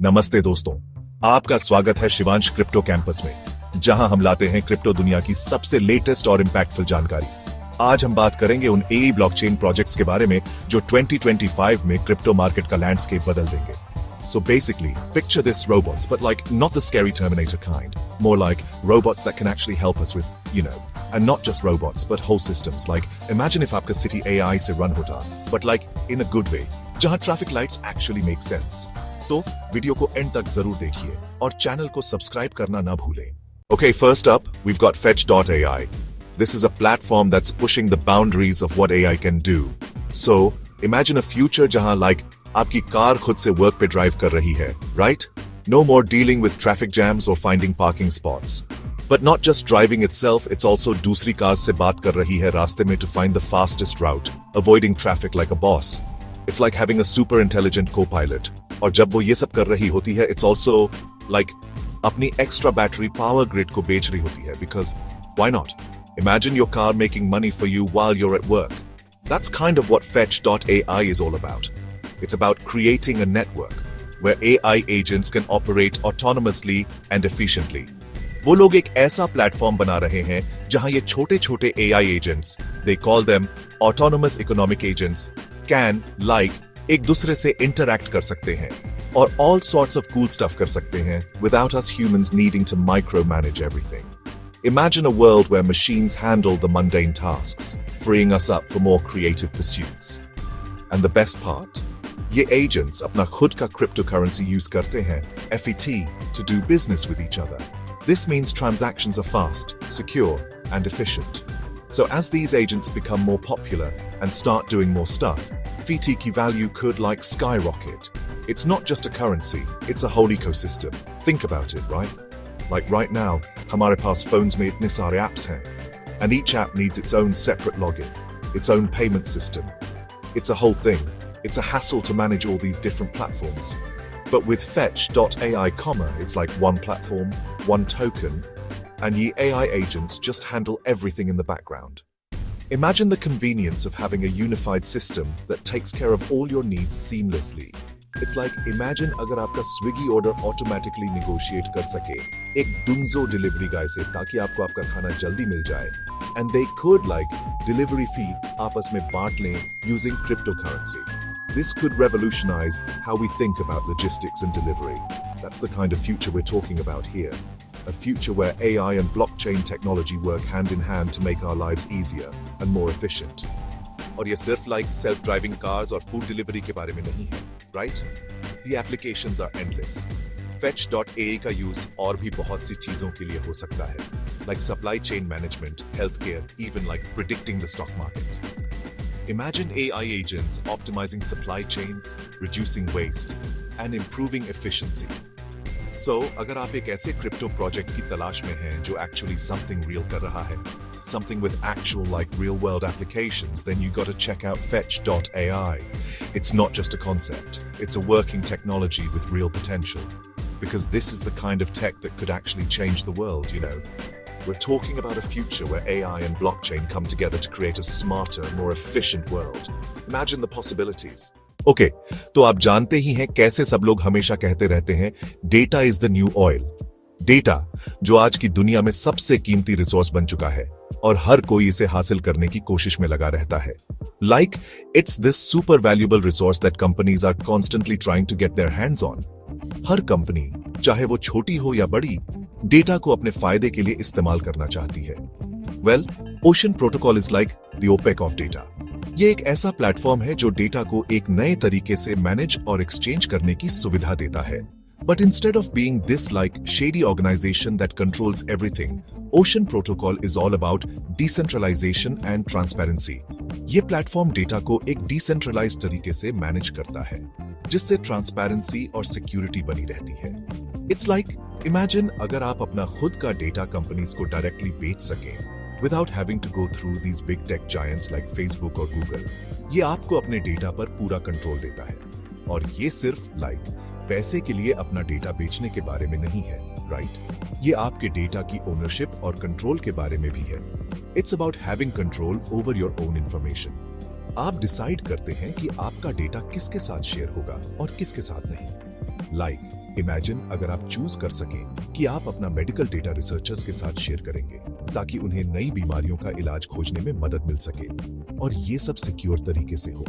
नमस्ते दोस्तों, आपका स्वागत है शिवांश क्रिप्टो कैंपस में, जहां हम लाते हैं क्रिप्टो दुनिया की सबसे लेटेस्ट और इंपैक्टफुल जानकारी। आज हम बात करेंगे उन एआई ब्लॉकचेन प्रोजेक्ट्स के बारे में जो 2025 में क्रिप्टो मार्केट का लैंडस्केप बदल देंगे। So basically, picture this robots, but like not the scary Terminator kind, more like robots that can actually help us with, and not just robots, but whole systems. Like imagine if आपका city AI से run होता, but like in a good way, जहां traffic lights actually make sense. तो video को and तक जरूर देखिए और चैनल को सब्सक्राइब करना ना भूलें। Okay, first up, we've got Fetch.ai. This is a platform that's pushing the boundaries of what AI can do. So, imagine a future जहां like आपकी कार खुद से वर्क पे ड्राइव कर रही है, right? No more dealing with traffic jams or finding parking spots. But not just driving itself, it's also दूसरी car से बात कर रही है रास्ते में to find the fastest route, avoiding traffic like a boss. It's like having a super intelligent co-pilot. और जब वो ये सब कर रही होती है, it's also like अपनी extra battery power grid को बेच रही होती है, because why not? Imagine your car making money for you while you're at work. That's kind of what Fetch.ai is all about. It's about creating a network where AI agents can operate autonomously and efficiently. वो लोग एक ऐसा platform बना रहे हैं जहां ये छोटे-छोटे AI agents, they call them autonomous economic agents, can एक दूसरे से इंटरैक्ट कर सकते हैं और all sorts of cool stuff कर सकते हैं without us humans needing to micromanage everything. Imagine a world where machines handle the mundane tasks, freeing us up for more creative pursuits. And the best part? ये agents अपना खुद का cryptocurrency use करते हैं, FET, to do business with each other. This means transactions are fast, secure, and efficient. So as these agents become more popular and start doing more stuff, FET की value could like skyrocket. It's not just a currency, it's a whole ecosystem. Think about it, right? Like right now, हमारे पास phones में इतने सारे apps हैं, and each app needs its own separate login, its own payment system. It's a whole thing. It's a hassle to manage all these different platforms. But with Fetch.ai, it's like one platform, one token, and ye AI agents just handle everything in the background. Imagine the convenience of having a unified system that takes care of all your needs seamlessly. It's like imagine अगर आपका Swiggy order automatically negotiate कर सके एक Dunzo delivery guy से ताकि आपको आपका खाना जल्दी मिल जाए, and they could like delivery fee आपस में बांट लें using cryptocurrency. This could revolutionize how we think about logistics and delivery. That's the kind of future we're talking about here. A future where AI and blockchain technology work hand in hand to make our lives easier and more efficient. और ये सिर्फ like self-driving cars और food delivery के बारे में नहीं है, right? The applications are endless. Fetch.ai का use और भी बहुत सी चीजों के लिए हो सकता है, like supply chain management, healthcare, even like predicting the stock market. Imagine AI agents optimizing supply chains, reducing waste, and improving efficiency. So, अगर आप एक ऐसे क्रिप्टो प्रोजेक्ट की तलाश में हैं जो actually something real कर रहा है, something with actual like real world applications, then you got to check out Fetch.ai. It's not just a concept, it's a working technology with real potential. Because this is the kind of tech that could actually change the world, We're talking about a future where AI and blockchain come together to create a smarter, more efficient world. Imagine the possibilities. Okay, तो आप जानते ही हैं कैसे सब लोग हमेशा कहते रहते हैं data is the new oil. Data जो आज की दुनिया में सबसे कीमती रिसोर्स बन चुका है और हर कोई इसे हासिल करने की कोशिश में लगा रहता है। Like, it's this super valuable resource that companies are constantly trying to get their hands on. Her company, चाहे वो छोटी हो या बड़ी, डेटा को अपने फायदे के लिए इस्तेमाल करना चाहती है। Well, Ocean Protocol is like the OPEC of data. ये एक ऐसा प्लेटफॉर्म है जो डेटा को एक नए तरीके से मैनेज और एक्सचेंज करने की सुविधा देता है। But instead of being this like shady organization that controls everything, Ocean Protocol is all about decentralization and transparency. ये प्लेटफॉर्म डेटा को एक डिसेंट्रलाइज्ड तरीके से मैनेज करता है, जिससे ट्रांसपेरेंसी और सिक्योरिटी बनी रहती है। It's like imagine अगर आप अपना खुद का डेटा कंपनीज को डायरेक्टली बेच सकें without having to go through these big tech giants like Facebook और Google. ये आपको अपने डेटा पर पूरा कंट्रोल देता है और ये सिर्फ पैसे के लिए अपना डेटा बेचने के बारे में नहीं है, राइट? ये आपके डेटा की ओनरशिप और कंट्रोल के बारे में भी है। It's about having control over your own information. आप डिसाइड करते हैं कि आपका डेटा किसके साथ शेयर होगा और किसके साथ नहीं। लाइक इमेजिन अगर आप चूज कर सकें कि आप अपना मेडिकल डेटा रिसर्चर्स के साथ शेयर करेंगे ताकि उन्हें नई बीमारियों का इलाज खोजने में मदद मिल सके और ये सब सिक्योर तरीके से हो।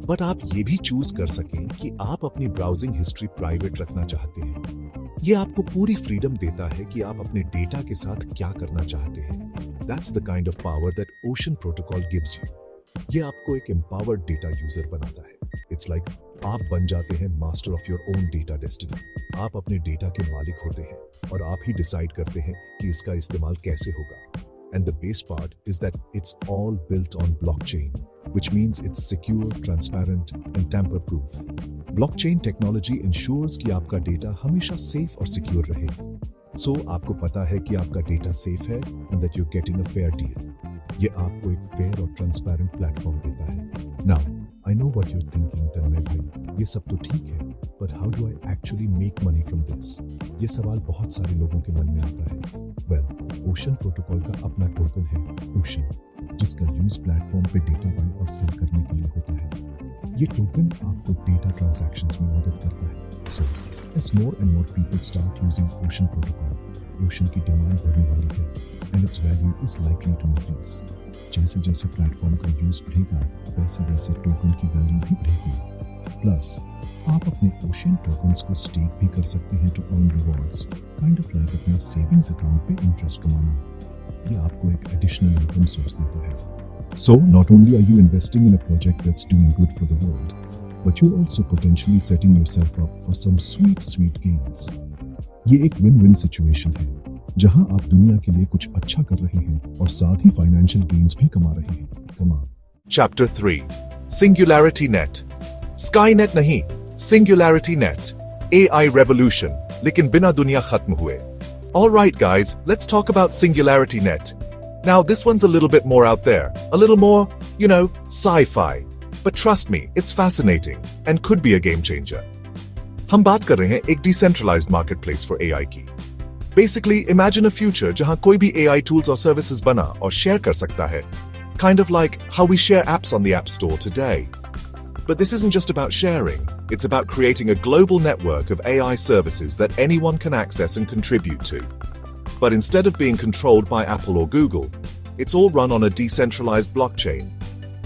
बट आप ये भी चूज कर सकें कि आप अपनी ब्राउजिंग हिस्ट्री प्राइवेट रखना चाहते हैं। ये आपको पूरी फ्रीडम देता है कि आप अपने डेटा के साथ क्या करना चाहते हैं। That's the kind of power that ocean protocol gives you. ये आपको एक एम्पावर्ड डेटा यूजर बनाता है। इट्स लाइक आप बन जाते हैं master of your own data destiny. आप अपने डेटा के मालिक होते हैं और आप ही डिसाइड करते हैं कि इसका इस्तेमाल कैसे होगा। And the best part is that it's all built on blockchain, which means it's secure, transparent, and tamper-proof. Blockchain technology ensures कि आपका डेटा हमेशा safe और secure रहे। So आपको पता है कि आपका डेटा safe है and that you're getting a fair deal. ये आपको एक fair और transparent platform देता है। Now, I know what you're thinking, तन्मय भाई, ये सब तो ठीक है, but how do I actually make money from this? ये सवाल बहुत सारे लोगों के मन में आता है। Well, ओशन प्रोटोकॉल का अपना टोकन है ओशन, जिसका यूज प्लेटफॉर्म पे डेटा बाय और सेल करने के लिए होता है। ये टोकन आपको डेटा ट्रांजैक्शंस में मदद करता है। सो as more and more people start using ocean protocol, ocean की डिमांड बढ़ने वाली है and its value is likely to increase. जैसे जैसे प्लेटफॉर्म का यूज बढ़ेगा, वैसे वैसे टोकन की वैल्यू भी बढ़ेगी। प्लस आप अपने ओशन टोकन्स को स्टेक भी कर सकते हैं to earn rewards, kind of like अपने सेविंग्स अकाउंट पे इंटरेस्ट कमाना। ये आपको एक एडिशनल इनकम सोर्स देता है। So not only are you investing in a project that's doing good for the world, but you're also potentially setting yourself up for some sweet gains. ये एक win-win situation है, जहां आप दुनिया के लिए कुछ अच्छा कर रहे हैं और साथ ही फाइनेंशियल गेन्स भी कमा रहे हैं। कमा। Chapter 3 Singularity Net Skynet नहीं, Singularity Net AI Revolution, लेकिन बिना दुनिया खत्म हुए। Alright guys, let's talk about Singularity Net. Now this one's a little bit more out there, a little more, sci-fi. But trust me, it's fascinating and could be a game changer. हम बात कर रहे हैं एक decentralized marketplace for AI की। Basically, imagine a future जहां कोई भी AI tools और services बना और share कर सकता है. Kind of like how we share apps on the App Store today. But this isn't just about sharing. It's about creating a global network of AI services that anyone can access and contribute to. But instead of being controlled by Apple or Google, it's all run on a decentralized blockchain.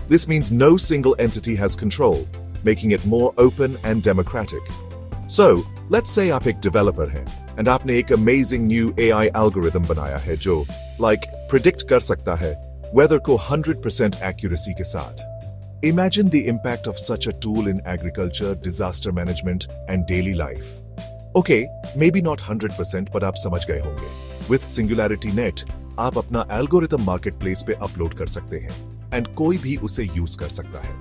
This means no single entity has control, making it more open and democratic. So, let's say आप एक developer हैं, and आपने एक amazing new AI algorithm बनाया है जो, predict कर सकता है weather को 100% accuracy के साथ. Imagine the impact of such a tool in agriculture, disaster management, and daily life. Okay, maybe not 100%, but आप समझ गए होंगे. With Singularity Net, आप अपना algorithm marketplace पे upload कर सकते हैं, and कोई भी उसे use कर सकता है.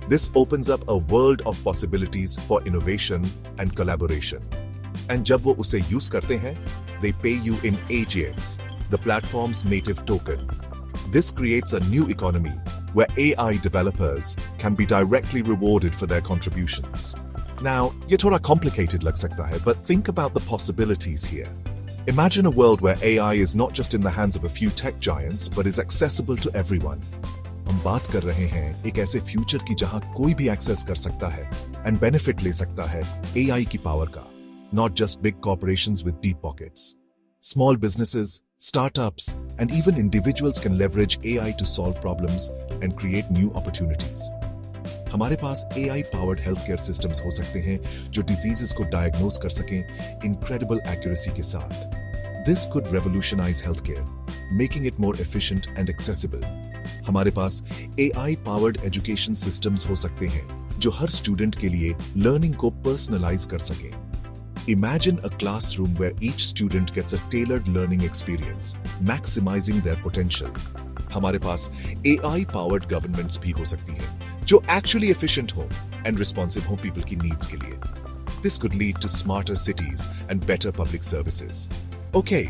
This opens up a world of possibilities for innovation and collaboration. And जब वो उसे use करते हैं, they pay you in AGX, the platform's native token. This creates a new economy where AI developers can be directly rewarded for their contributions. Now, ये थोड़ा complicated लग सकता है, but think about the possibilities here. Imagine a world where AI is not just in the hands of a few tech giants, but is accessible to everyone. हम बात कर रहे हैं एक ऐसे फ्यूचर की जहां कोई भी एक्सेस कर सकता है and benefit ले सकता है AI की पावर का, not just big corporations with deep pockets. Small businesses, startups, and even individuals can leverage AI to solve problems and create new opportunities. हमारे पास AI-powered healthcare systems हो सकते हैं जो diseases को diagnose कर सकें incredible accuracy के साथ. This could revolutionize healthcare, making it more efficient and accessible. हमारे पास AI-powered education systems हो सकते हैं जो हर student के लिए learning को personalize कर सकें. Imagine a classroom where each student gets a tailored learning experience, maximizing their potential. हमारे पास AI-powered governments भी हो सकती हैं, जो actually efficient हो and responsive हो people की needs के लिए. This could lead to smarter cities and better public services. Okay,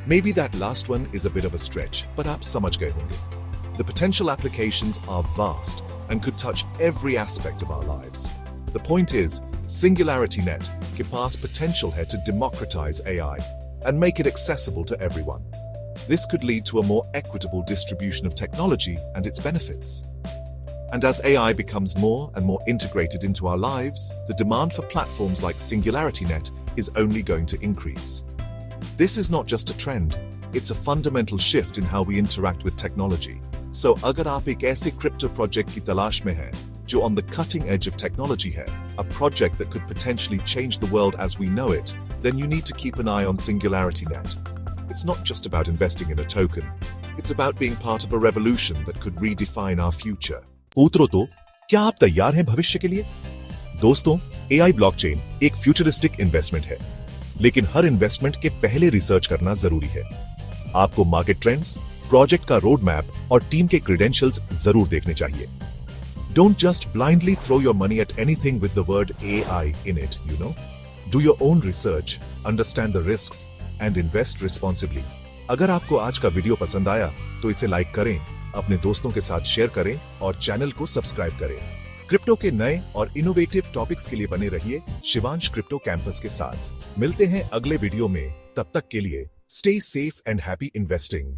maybe that last one is a bit of a stretch, but आप समझ गए होंगे. The potential applications are vast and could touch every aspect of our lives. The point is, Singularity Net के पास potential है to democratize AI and make it accessible to everyone. This could lead to a more equitable distribution of technology and its benefits. And as AI becomes more and more integrated into our lives, the demand for platforms like SingularityNet is only going to increase. This is not just a trend, it's a fundamental shift in how we interact with technology. So अगर आप एक ऐसे crypto project की तलाश में हैं जो on the cutting edge of technology है, a project that could potentially change the world as we know it, then you need to keep an eye on SingularityNet. It's not just about investing in a token, it's about being part of a revolution that could redefine our future. पूत्रो तो क्या आप तैयार हैं भविष्य के लिए? दोस्तों, AI blockchain एक फ्यूचरिस्टिक इन्वेस्टमेंट है, लेकिन हर इन्वेस्टमेंट के पहले रिसर्च करना जरूरी है। आपको मार्केट ट्रेंड्स, प्रोजेक्ट का रोड मैप और टीम के क्रेडेंशियल्स जरूर देखने चाहिए। Don't just blindly throw your money at anything with the word AI in it, you know. Do your own research, understand the risks, and invest responsibly. अगर आपको आज का वीडियो पसंद आया तो इसे लाइक करें, अपने दोस्तों के साथ शेयर करें और चैनल को सब्सक्राइब करें। क्रिप्टो के नए और इनोवेटिव टॉपिक्स के लिए बने रहिए शिवांश क्रिप्टो कैंपस के साथ। मिलते हैं अगले वीडियो में, तब तक के लिए stay safe and happy investing.